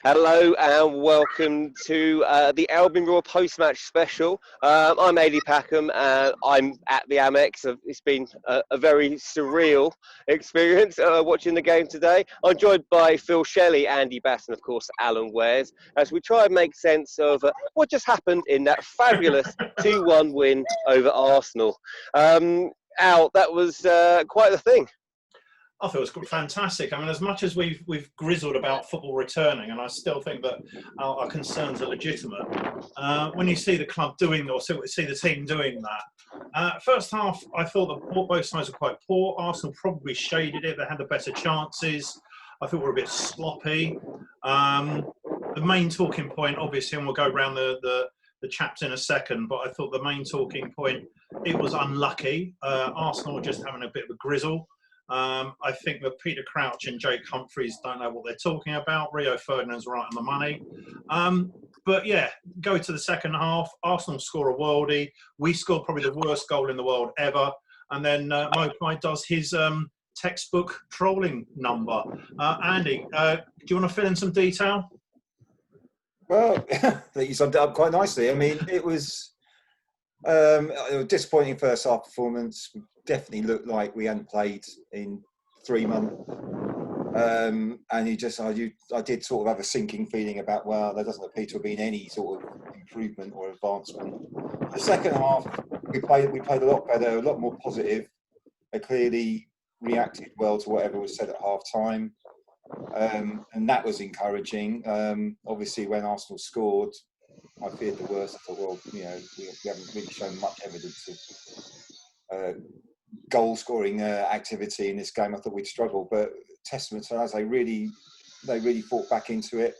Hello and welcome to the Albion Raw post-match special. I'm Adi Packham and I'm at the Amex. It's been a very surreal experience watching the game today. I'm joined by Phil Shelley, Andy Bass and of course Alan Wares as we try and make sense of what just happened in that fabulous 2-1 win over Arsenal. Al, that was quite the thing. I thought it was fantastic. I mean, as much as we've grizzled about football returning, and I still think that our concerns are legitimate, when you see the club doing, or see the team doing that, first half, I thought that both sides were quite poor. Arsenal probably shaded it. They had the better chances. I thought we were a bit sloppy. The main talking point, obviously, and we'll go around the chaps in a second, but I thought the main talking point, it was unlucky. Arsenal were just having a bit of a grizzle. I think that Peter Crouch and Jake Humphries don't know what they're talking about. Rio Ferdinand's right on the money. But yeah, go to the second half. Arsenal score a worldie. We scored probably the worst goal in the world ever. And then Mopai does his textbook trolling number. Andy, do you want to fill in some detail? Well, you summed it up quite nicely. I mean, it was a disappointing first half performance. Definitely looked like we hadn't played in 3 months, and I did sort of have a sinking feeling about, well, there doesn't appear to have been any sort of improvement or advancement. The second half, we played a lot better, a lot more positive. They clearly reacted well to whatever was said at half time, and that was encouraging. Obviously, when Arsenal scored, I feared the worst. I thought, well, we haven't really shown much evidence of goal-scoring activity in this game. I thought we'd struggle, but testament to us, they really fought back into it.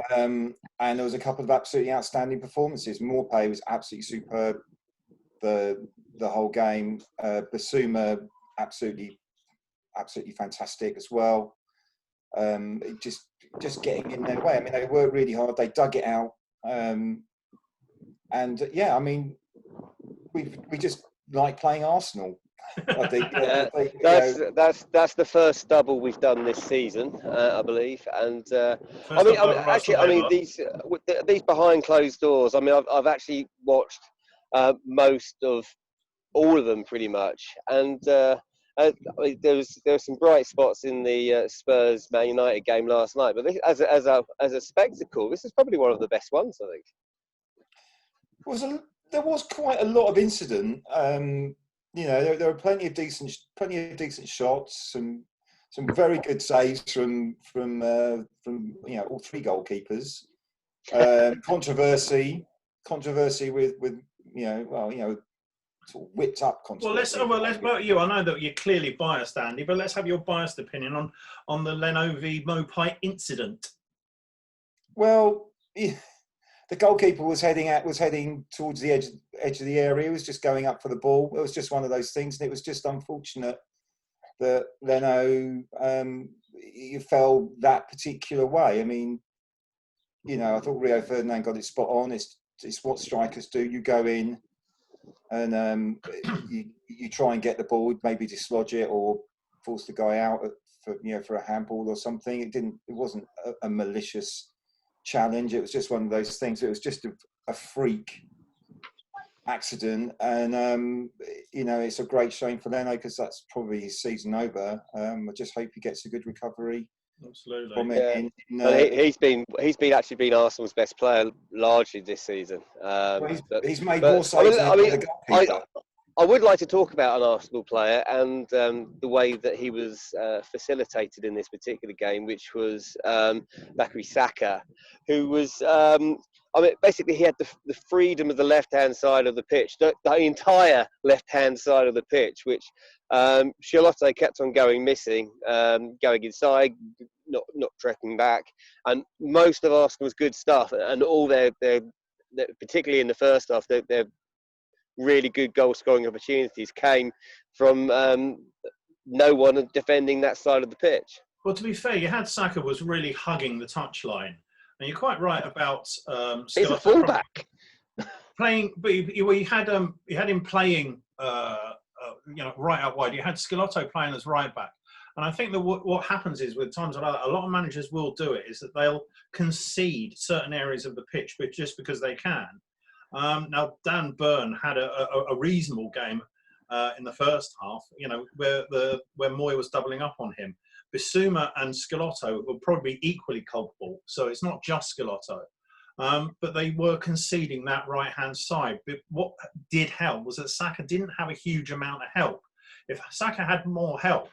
And there was a couple of absolutely outstanding performances. Morpay was absolutely superb the whole game. Basuma absolutely fantastic as well. Just getting in their way. I mean, they worked really hard. They dug it out. And yeah, I mean, we just like playing Arsenal. I think that's the first double we've done this season, I believe. And these behind closed doors. I mean, I've actually watched most of all of them pretty much, and there was some bright spots in the Spurs Man United game last night. But this, as a spectacle, this is probably one of the best ones, I think. There was quite a lot of incident. There were plenty of decent shots, some very good saves from all three goalkeepers. Controversy with sort of whipped up controversy. Well, you. I know that you're clearly biased, Andy, but let's have your biased opinion on the Leno v Mopai incident. Well, yeah. The goalkeeper was heading towards the edge of the area. He was just going up for the ball. It was just one of those things, and it was just unfortunate that Leno fell that particular way. I mean, I thought Rio Ferdinand got it spot on. It's what strikers do. You go in and you try and get the ball, maybe dislodge it or force the guy out for a handball or something. It wasn't a malicious challenge. It was just one of those things. It was just a freak accident, and it's a great shame for Leno because that's probably his season over. I just hope he gets a good recovery. Absolutely. From it. He's been Arsenal's best player largely this season. He's made more saves than the goalkeeper. I would like to talk about an Arsenal player and the way that he was facilitated in this particular game, which was Bakary Saka, who was, basically he had the freedom of the left-hand side of the pitch, the entire left-hand side of the pitch, which Charlotte kept on going missing, going inside, not trekking back, and most of Arsenal's good stuff, and all their particularly in the first half, their really good goal-scoring opportunities came from no one defending that side of the pitch. Well, to be fair, you had Saka was really hugging the touchline, and you're quite right about. He's a fullback. Playing, but you had him playing, right out wide. You had Schelotto playing as right back, And I think that what happens is with times like that, a lot of managers will do it, is that they'll concede certain areas of the pitch, but just because they can. Now, Dan Burn had a reasonable game in the first half, where Moy was doubling up on him. Bissouma and Scalotto were probably equally culpable, so it's not just Scalotto. But they were conceding that right-hand side. But what did help was that Saka didn't have a huge amount of help. If Saka had more help,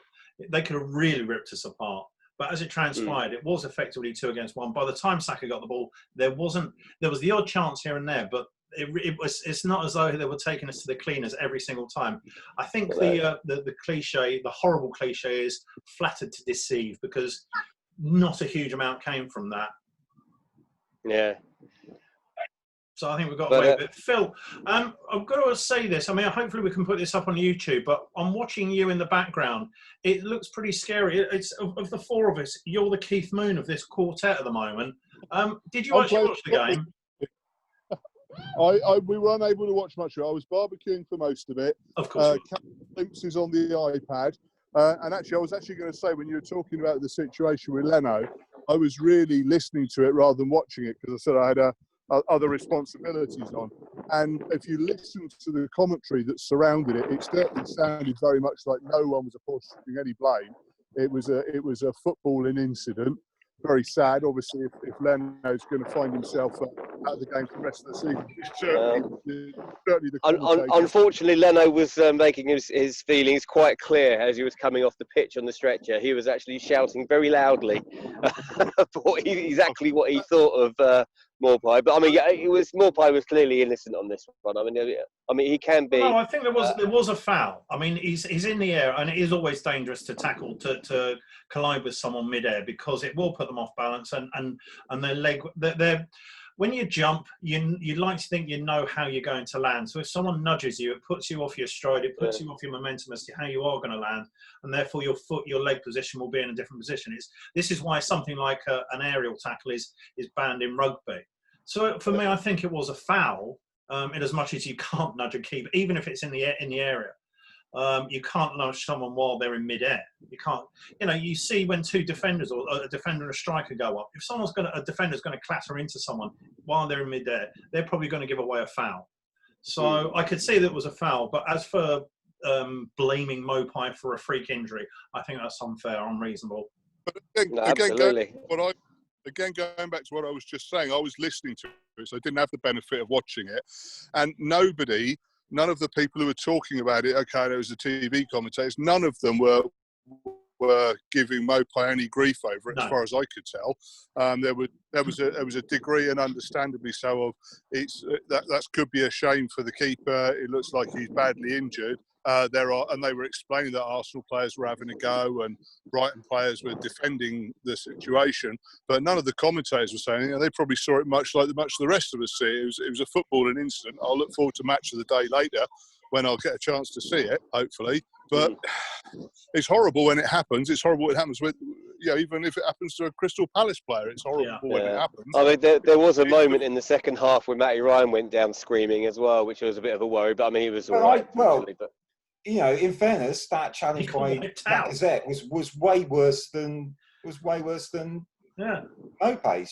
they could have really ripped us apart. But as it transpired, it was effectively 2 against 1. By the time Saka got the ball, there was the odd chance here and there, but it's not as though they were taking us to the cleaners every single time. I think the cliche, the horrible cliche, is flattered to deceive, because not a huge amount came from that. Yeah. So I think we've got away with it. Phil, I've got to say this. I mean, hopefully we can put this up on YouTube, but I'm watching you in the background. It looks pretty scary. It's of the 4 of us, you're the Keith Moon of this quartet at the moment. Did you actually watch the game? We were unable to watch much of it. I was barbecuing for most of it. Of course. Glimpses on the iPad. And actually, I was going to say, when you were talking about the situation with Leno, I was really listening to it rather than watching it, because I said I had other responsibilities on. And if you listen to the commentary that surrounded it, it certainly sounded very much like no one was apportioning any blame. It was a footballing incident. Very sad, obviously, if Leno's going to find himself out of the game for the rest of the season. Certainly the unfortunately, Leno was making his feelings quite clear as he was coming off the pitch on the stretcher. He was actually shouting very loudly exactly what he thought of Maupay. But I mean, Maupay was clearly innocent on this one. I mean, he can be. No, I think there was a foul. I mean, he's in the air, and it is always dangerous to tackle, to collide with someone mid-air, because it will put them off balance, and their leg. When you jump, you like to think you know how you're going to land. So if someone nudges you, it puts you off your stride, it puts you off your momentum as to how you are going to land, and therefore your leg position will be in a different position. This is why something like an aerial tackle is banned in rugby. So for me, I think it was a foul, in as much as you can't nudge a keeper, even if it's in the area. You can't nudge someone while they're in mid-air. You can't. You see when 2 defenders, or a defender and a striker, go up. If a defender's going to clatter into someone while they're in mid-air, they're probably going to give away a foul. So I could see that it was a foul. But as for blaming Maupay for a freak injury, I think that's unfair, unreasonable. But absolutely. Again, going back to what I was just saying, I was listening to it, so I didn't have the benefit of watching it, and none of the people who were talking about it, okay, there was the TV commentators, none of them were giving Maupay any grief over it, as far as I could tell. There was a degree, and understandably so, of that could be a shame for the keeper. It looks like he's badly injured. And they were explaining that Arsenal players were having a go and Brighton players were defending the situation, but none of the commentators were saying. They probably saw it much like the rest of us see. It was a footballing incident. I'll look forward to match of the day later, when I'll get a chance to see it, hopefully. But it's horrible when it happens. It's horrible when it happens with, even if it happens to a Crystal Palace player, it's horrible when it happens. I mean, there was a moment in the second half where Matty Ryan went down screaming as well, which was a bit of a worry. But I mean, he was all right. In fairness, that challenge by Lacazette was way worse than Maupay's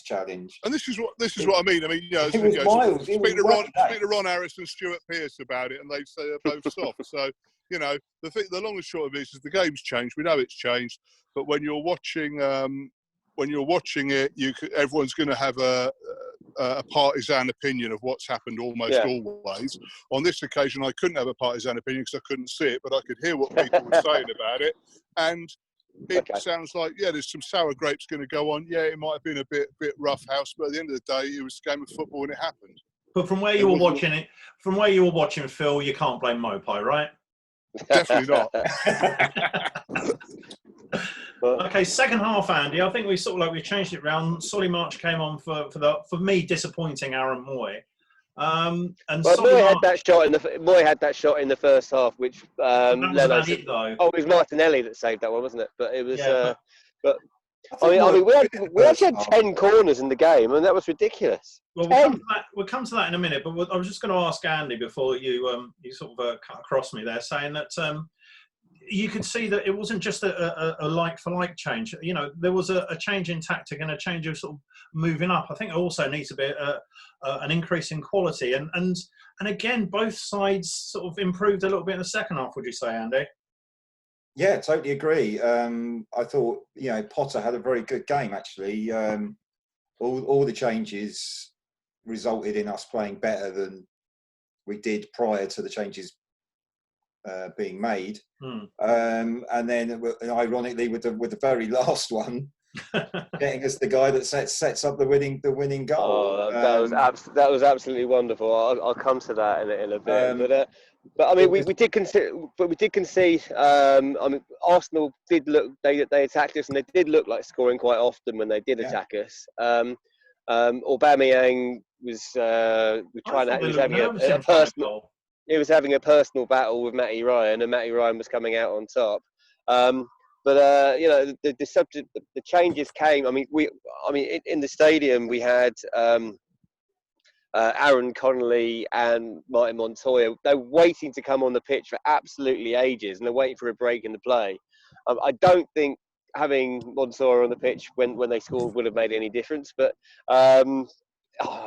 challenge. And this is what I mean. I mean, it was wild. Speak to Ron Harris and Stuart Pearce about it, and they say they're both soft. So the long and short of it is the game's changed. We know it's changed, but when you're watching it, everyone's going to have a partisan opinion of what's happened almost always. On this occasion, I couldn't have a partisan opinion because I couldn't see it, but I could hear what people were saying about it. And it sounds like, there's some sour grapes going to go on. Yeah, it might have been a bit rough house, but at the end of the day, it was a game of football and it happened. But from where you were watching, Phil, you can't blame Maupay, right? Definitely not. Okay, second half, Andy. I think we changed it round. Solly March came on for me disappointing Aaron Moy. Moy had that shot in the first half, which Leno said, it was Martinelli that saved that one, wasn't it? But it was. I mean, we actually had 10 corners in the game, and that was ridiculous. Well, we'll come to that in a minute. But I was just going to ask Andy before you sort of cut across me there, saying that you could see that it wasn't just a like-for-like change. You know, there was a change in tactic and a change of sort of moving up. I think it also needs to be an increase in quality. And again, both sides sort of improved a little bit in the second half, would you say, Andy? Yeah, totally agree. I thought, you know, Potter had a very good game, actually. All the changes resulted in us playing better than we did prior to the changes being made. And then, ironically, with the very last one, getting us the guy that sets up the winning goal. Oh, that was absolutely wonderful. I'll come to that in a bit. But I mean, we did concede. I mean, Arsenal did look. They attacked us, and they did look like scoring quite often when they did attack us. Aubameyang was trying to. He was having a personal. He was having a personal battle with Matty Ryan, and Matty Ryan was coming out on top. But you know, the changes came. I mean, in the stadium we had Aaron Connolly and Martin Montoya. They're waiting to come on the pitch for absolutely ages, and they're waiting for a break in the play. I don't think having Montoya on the pitch when they scored would have made any difference. But I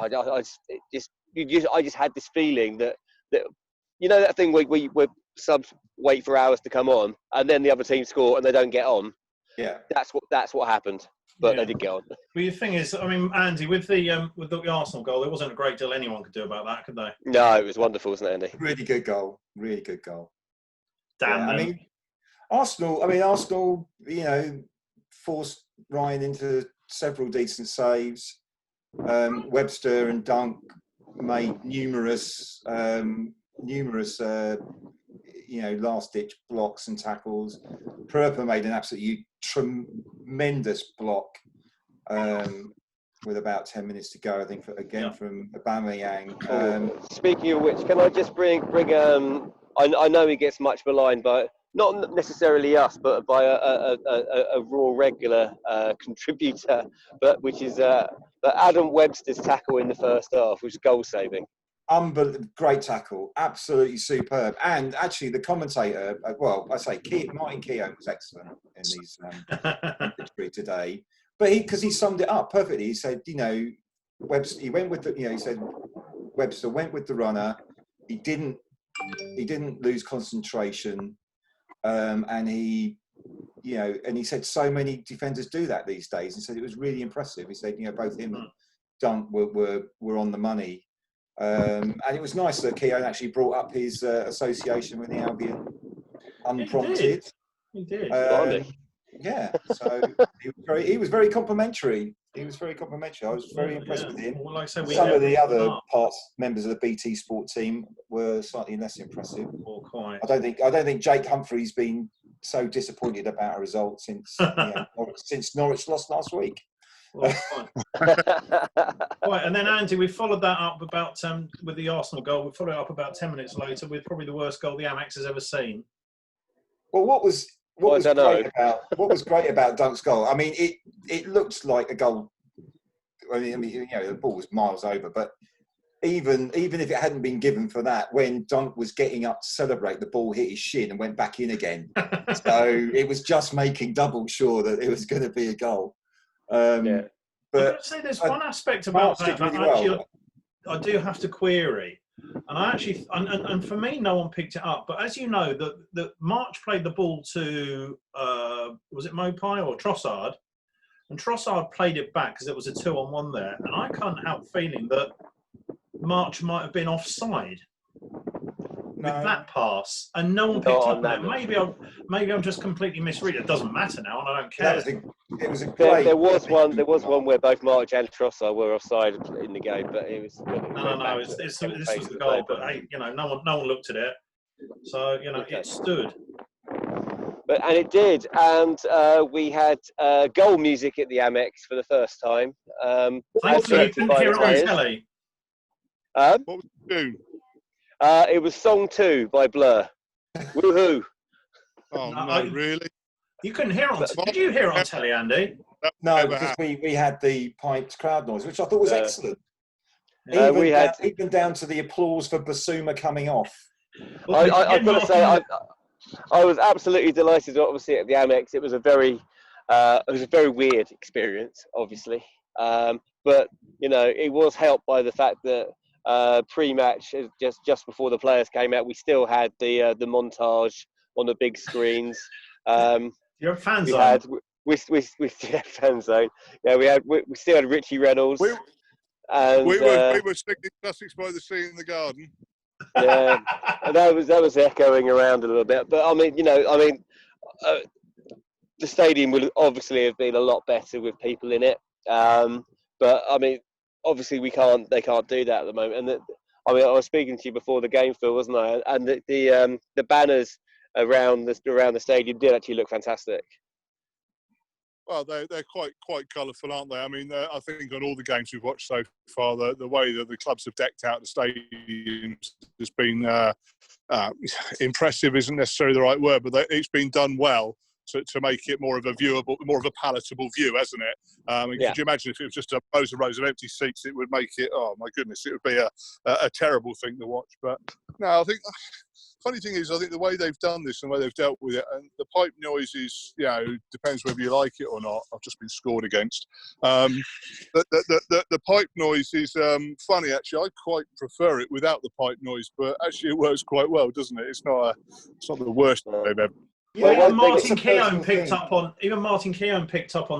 just had this feeling that you know that thing where subs wait for hours to come on, and then the other team score and they don't get on. Yeah, that's what happened. But they did get on. Well, the thing is, I mean, Andy, with the Arsenal goal, there wasn't a great deal anyone could do about that, could they? No, it was wonderful, wasn't it, Andy? Really good goal. Really good goal. Damn. Yeah, I mean, Arsenal, you know, forced Ryan into several decent saves. Webster and Dunk made numerous you know, last-ditch blocks and tackles. Perper made an absolutely tremendous block with about 10 minutes to go, I think, from Aubameyang. Speaking of which, can I just bring I know he gets much maligned, but not necessarily us, but by a raw regular contributor, but which is Adam Webster's tackle in the first half, which was goal-saving. Great tackle, absolutely superb. And actually, the commentator, Martin Keown was excellent in these commentary today. But because he summed it up perfectly, he said, you know, Webster. He went with the, you know, he said Webster went with the runner. He didn't lose concentration, and he, you know, and he said so many defenders do that these days. He said it was really impressive. He said, you know, both him and Dunk were on the money. And it was nice that Keown actually brought up his association with the Albion unprompted. He did. Yeah, so he was very complimentary. I was very impressed with him. Well, like I said, some of the other members of the BT Sport team were slightly less impressive. I don't think Jake Humphrey's been so disappointed about a result since Norwich lost last week. Well, right, and then Andy, we followed that up about with the Arsenal goal. We followed it up about 10 minutes later with probably the worst goal the Amex has ever seen. Well, what was great about Dunk's goal? I mean, it looked like a goal. I mean, you know, the ball was miles over, but even if it hadn't been given for that, when Dunk was getting up to celebrate, the ball hit his shin and went back in again. So it was just making double sure that it was going to be a goal. But I'd say there's one aspect about that I do have to query, and I actually and for me, no one picked it up. But as you know, the March played the ball to was it Mopai or Trossard, and Trossard played it back because it was a 2-on-1 there, and I can't help feeling that March might have been offside with that pass, and no one picked up on it. Maybe I'm just completely misreading. It doesn't matter now, and I don't care. It was a great. There was one where both March and Trossard were offside in the game, but it was. No. This was the goal, but hey, you know, no one looked at it, so you know it stood. And it did, and we had goal music at the Amex for the first time. Thankfully, you couldn't hear it on telly. What was the tune? It was Song 2 by Blur. Woohoo! Oh no, really? You couldn't hear it on. Did you hear it on telly, Andy? No, because we had the piped crowd noise, which I thought was excellent. Even down to the applause for Basuma coming off. I've got to say, I was absolutely delighted. Obviously, at the Amex, it was a very weird experience, obviously. But you know, it was helped by the fact that pre-match, just before the players came out, we still had the montage on the big screens. You're a fan We zone. had we still had fan zone. Yeah, we still had Richie Reynolds. And we were singing Sussex by the Sea in the garden. Yeah, that was echoing around a little bit. But I mean, the stadium would obviously have been a lot better with people in it. But I mean, obviously they can't do that at the moment. And I was speaking to you before the game, Phil, wasn't I? And the banners around the stadium did actually look fantastic. Well, they're quite colourful, aren't they? I mean, I think on all the games we've watched so far, the way that the clubs have decked out the stadiums has been impressive. Isn't necessarily the right word, but it's been done well to make it more of a viewable, more of a palatable view, hasn't it? Could you imagine if it was just a rows and rows of empty seats? It would make it, oh my goodness, it would be a terrible thing to watch. But no, I think. Funny thing is, I think the way they've done this and the way they've dealt with it, and the pipe noise is, depends whether you like it or not. I've just been scored against. The pipe noise is funny, actually. I quite prefer it without the pipe noise, but actually it works quite well, doesn't it? It's not the worst they've ever. Yeah, even Martin Keown picked up on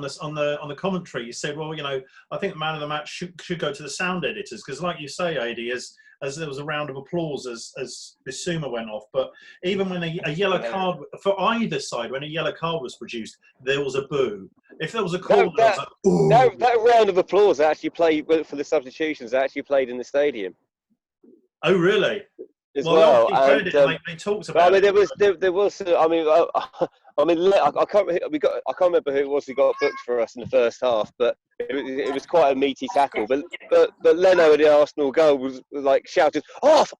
this on the commentary. He said, "Well, I think the man of the match should go to the sound editors because, like you say, AD, as there was a round of applause as Bissouma went off. But even when a yellow card for either side, when a yellow card was produced, there was a boo. If there was a call, that round of applause actually played for the substitutions. Actually played in the stadium. Oh, really? Well, and, they talked about. I mean, there was. I mean, I can't remember who it was who got booked for us in the first half, but it was quite a meaty tackle. But Leno at the Arsenal goal was like shouted off,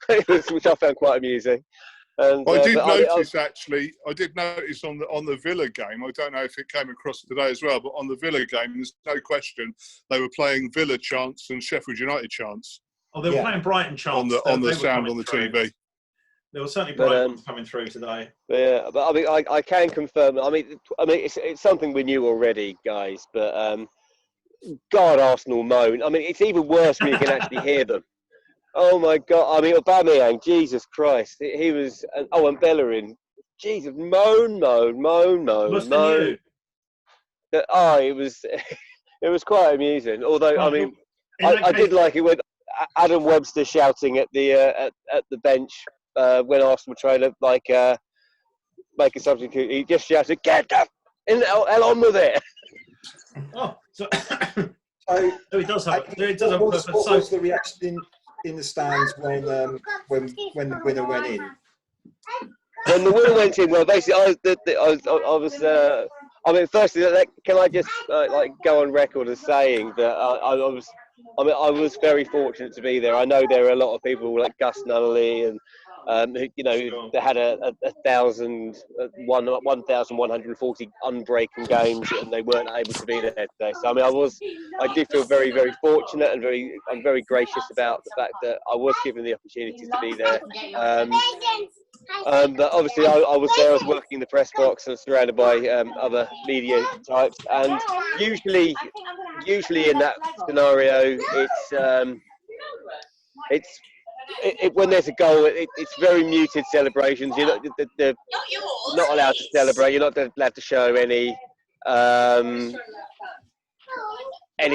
which I found quite amusing. And, I did notice on the Villa game. I don't know if it came across today as well, but on the Villa game, there's no question they were playing Villa chants and Sheffield United chants. Oh, they were playing Brighton chants on the sound on the TV. There was certainly Brighton coming through today. Yeah, but I mean, I can confirm. I mean, it's something we knew already, guys. But God, Arsenal moan. I mean, it's even worse when you can actually hear them. Oh my God! I mean, Aubameyang, Jesus Christ, he was. And Bellerin, Jesus, moan. Worse than you. It was quite amusing. Although, I mean, I did like it when Adam Webster shouting at the bench when Arsenal tried to make a substitute. He just shouted, "Get the hell on with it!" Oh, so he does have. What was the reaction in the stands when the winner went in? When the winner went in, well, basically, I was. I mean, firstly, can I just go on record as saying that I was very fortunate to be there. I know there are a lot of people like Gus Nunnally and they had 1,140 unbroken games and they weren't able to be there today. So I mean, I did feel very, very fortunate and I'm very gracious about the fact that I was given the opportunity to be there. But obviously, I was there. I was working in the press box and surrounded by other media types. And usually in that scenario, when there's a goal, it's very muted celebrations. They're not allowed to celebrate. You're not allowed to show any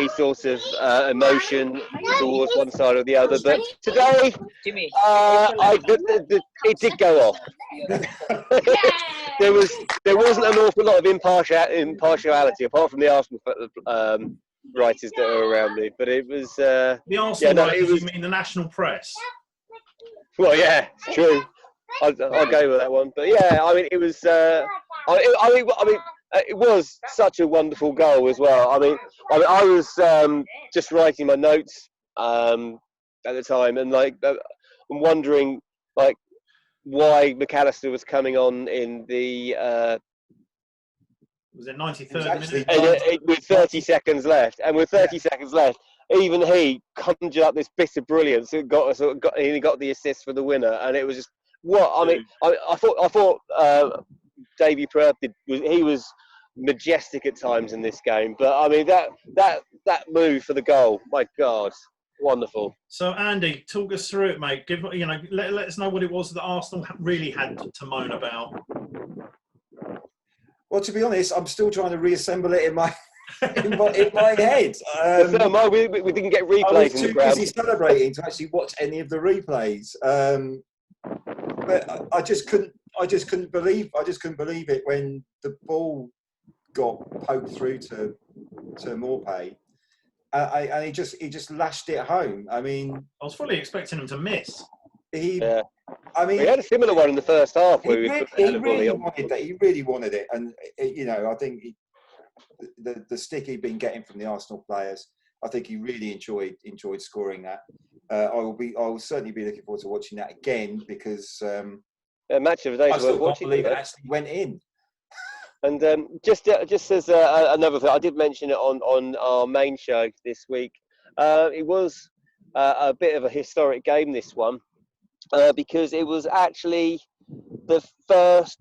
sort of emotion towards one side or the other. But today, it did go off. There wasn't an awful lot of impartiality apart from the Arsenal writers that are around me. But it was the Arsenal writers. You mean the national press? Well, yeah, it's true. I'll go with that one. But yeah, I mean, it was. It was such a wonderful goal as well. I I was just writing my notes at the time, and I'm wondering why McAllister was coming on in the. Was it 93rd minute? With 30 seconds left, and with 30 seconds left, even he conjured up this bit of brilliance. He got the assist for the winner, and it was just what I mean, I thought Davy Prep he was majestic at times in this game, but I mean that move for the goal, my God, wonderful. So Andy, talk us through it, mate. Let us know what it was that Arsenal really had to moan about. Well, to be honest, I'm still trying to reassemble it in my in my head. We didn't get replays. I was in the too ground. busy celebrating to actually watch any of the replays. But I just couldn't believe it when the ball got poked through to Maupay, and he just lashed it home. I mean, I was fully expecting him to miss. I mean, we had a similar one in the first half where he really wanted it, and I think the stick he'd been getting from the Arsenal players, I think he really enjoyed scoring that. I will certainly be looking forward to watching that again because match of the day. I still can't believe it actually went in. And just as another thing, I did mention it on our main show this week. It was a bit of a historic game, this one, because it was actually the first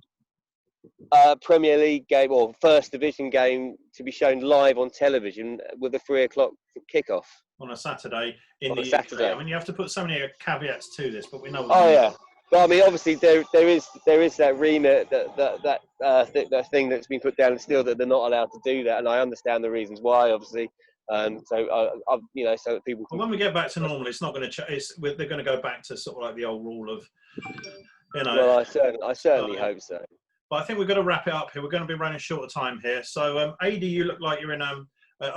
Premier League game or First Division game to be shown live on television with a 3 o'clock kickoff on a Saturday in the Saturday. UK. I mean, you have to put so many caveats to this, but we know. Yeah. But I mean, obviously, there is that remit that thing that's been put down in steel that they're not allowed to do that, and I understand the reasons why, obviously. So that people. Well, when we get back to normal, it's not going to change. They're going to go back to sort of like the old rule of, Well, I certainly hope so. But I think we've got to wrap it up here. We're going to be running short of time here. So, AD, you look like you're in a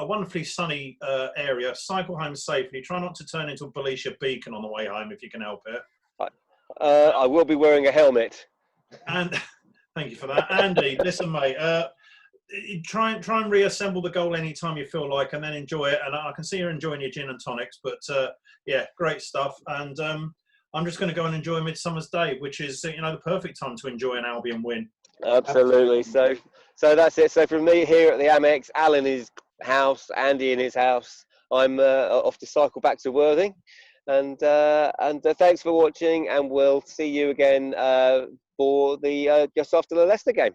wonderfully sunny area. Cycle home safely. Try not to turn into a Belisha beacon on the way home if you can help it. I will be wearing a helmet. And thank you for that, Andy. Listen, mate. Try and reassemble the goal anytime you feel like, and then enjoy it. And I can see you're enjoying your gin and tonics. But yeah, great stuff. And I'm just going to go and enjoy Midsummer's Day, which is the perfect time to enjoy an Albion win. Absolutely. So that's it. So from me here at the Amex, Alan in his house, Andy in his house, I'm off to cycle back to Worthing. And thanks for watching, and we'll see you again for the just after the Leicester game.